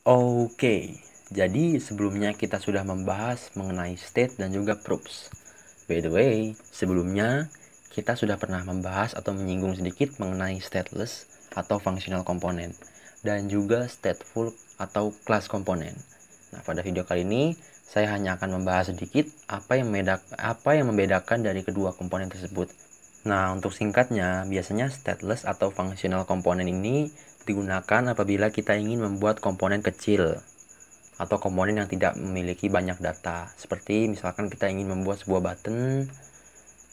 Oke, jadi sebelumnya kita sudah membahas mengenai state dan juga proofs. By the way, sebelumnya kita sudah pernah membahas atau menyinggung sedikit mengenai stateless atau functional component dan juga stateful atau class component. Nah, pada video kali ini saya hanya akan membahas sedikit apa yang membedakan dari kedua komponen tersebut. Nah, untuk singkatnya, biasanya stateless atau functional component ini digunakan apabila kita ingin membuat komponen kecil atau komponen yang tidak memiliki banyak data. Seperti misalkan kita ingin membuat sebuah button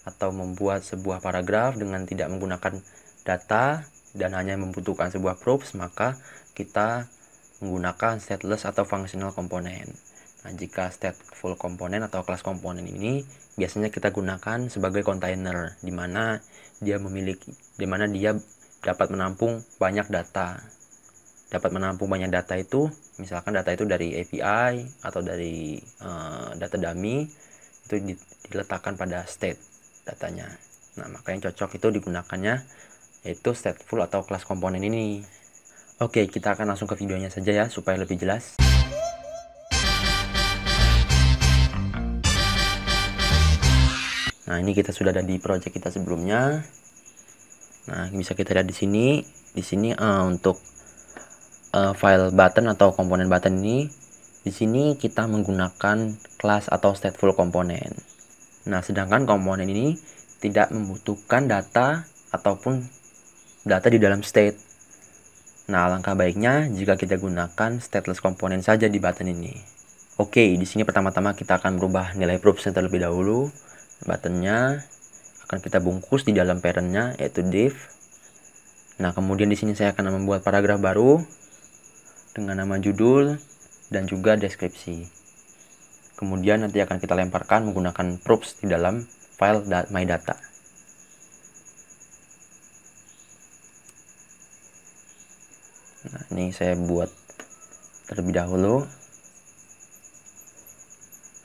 atau membuat sebuah paragraf dengan tidak menggunakan data dan hanya membutuhkan sebuah proofs, maka kita menggunakan stateless atau functional component. Nah, jika stateful component atau class component ini biasanya kita gunakan sebagai container di mana dia dapat menampung banyak data. Dapat menampung banyak data itu, misalkan data itu dari API atau dari data dummy, itu diletakkan pada state datanya. Nah, maka yang cocok itu digunakannya yaitu stateful atau class component ini. Oke, kita akan langsung ke videonya saja ya supaya lebih jelas. Nah, ini kita sudah ada di project kita sebelumnya. Nah, bisa kita lihat di sini. Di sini untuk file button atau komponen button ini, di sini kita menggunakan class atau stateful component. Nah, sedangkan komponen ini tidak membutuhkan data ataupun data di dalam state. Nah, alangkah baiknya jika kita gunakan stateless component saja di button ini. Oke, di sini pertama-tama kita akan merubah nilai proofs terlebih dahulu. Buttonnya akan kita bungkus di dalam parentnya yaitu div. Nah, kemudian di sini saya akan membuat paragraf baru dengan nama judul dan juga deskripsi. Kemudian nanti akan kita lemparkan menggunakan proofs di dalam file my data. Nah, ini saya buat terlebih dahulu.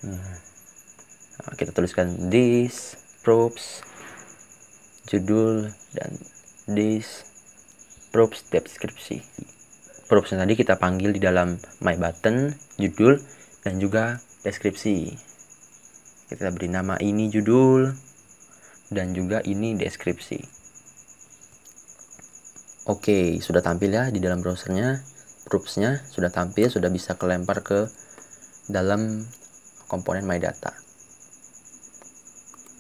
Nah, kita tuliskan this proofs judul dan this proofs deskripsi. Proofs tadi kita panggil di dalam my button, judul dan juga deskripsi. Kita beri nama ini judul dan juga ini deskripsi. Oke, sudah tampil ya di dalam browsernya. Proofsnya sudah tampil, sudah bisa kelempar ke dalam komponen my data.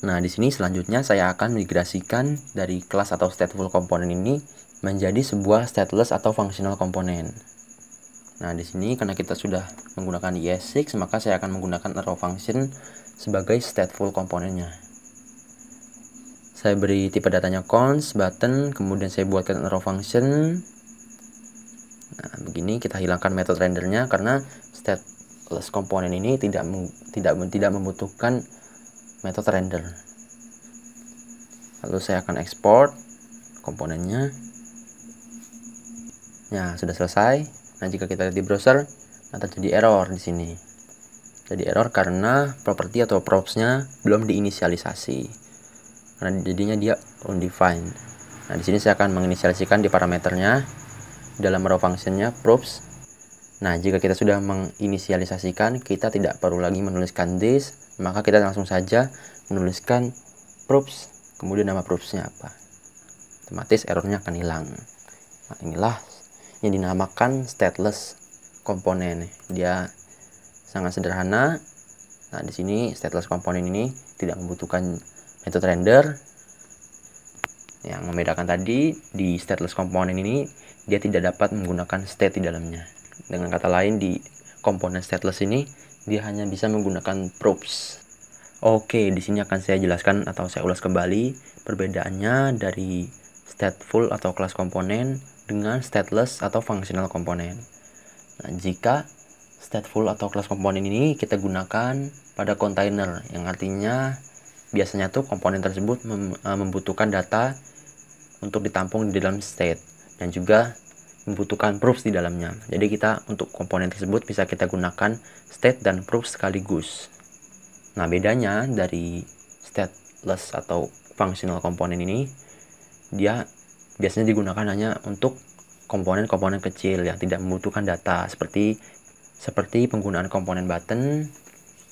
Nah, di sini selanjutnya saya akan migrasikan dari kelas atau stateful component ini menjadi sebuah stateless atau functional component. Nah, di sini karena kita sudah menggunakan ES6, maka saya akan menggunakan arrow function sebagai stateful komponennya. Saya beri tipe datanya const button, kemudian saya buatkan arrow function. Nah, begini kita hilangkan method rendernya karena stateless komponen ini tidak membutuhkan method render. Lalu saya akan export komponennya. Ya, sudah selesai. Nah, jika kita lihat di browser, terjadi error di sini. Jadi error karena properti atau props-nya belum diinisialisasi. Karena jadinya dia undefined. Nah, di sini saya akan menginisialisasikan di parameternya dalam arrow function-nya props. Nah, jika kita sudah menginisialisasikan, kita tidak perlu lagi menuliskan this, maka kita langsung saja menuliskan props, kemudian nama props-nya apa. Otomatis errornya akan hilang. Nah, inilah yang dinamakan stateless komponen. Dia sangat sederhana. Nah, di sini stateless komponen ini tidak membutuhkan metode render. Yang membedakan tadi di stateless komponen ini dia tidak dapat menggunakan state di dalamnya. Dengan kata lain, di komponen stateless ini dia hanya bisa menggunakan proofs. Oke, di sini akan saya jelaskan atau saya ulas kembali perbedaannya dari stateful atau class komponen dengan stateless atau functional komponen. Nah, jika stateful atau class komponen ini kita gunakan pada container, yang artinya biasanya tuh komponen tersebut membutuhkan data untuk ditampung di dalam state dan juga membutuhkan proofs di dalamnya. Jadi kita untuk komponen tersebut bisa kita gunakan state dan proofs sekaligus. Nah, bedanya dari stateless atau functional komponen ini, dia biasanya digunakan hanya untuk komponen-komponen kecil yang tidak membutuhkan data, seperti penggunaan komponen button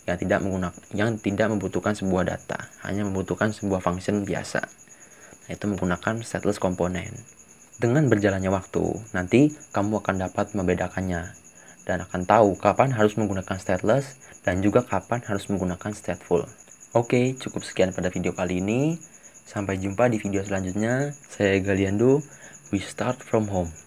yang tidak membutuhkan sebuah data, hanya membutuhkan sebuah function biasa. Nah, itu menggunakan stateless komponen. Dengan berjalannya waktu, nanti kamu akan dapat membedakannya dan akan tahu kapan harus menggunakan stateless dan juga kapan harus menggunakan stateful. Oke, cukup sekian pada video kali ini. Sampai jumpa di video selanjutnya. Saya Galiando. We start from home.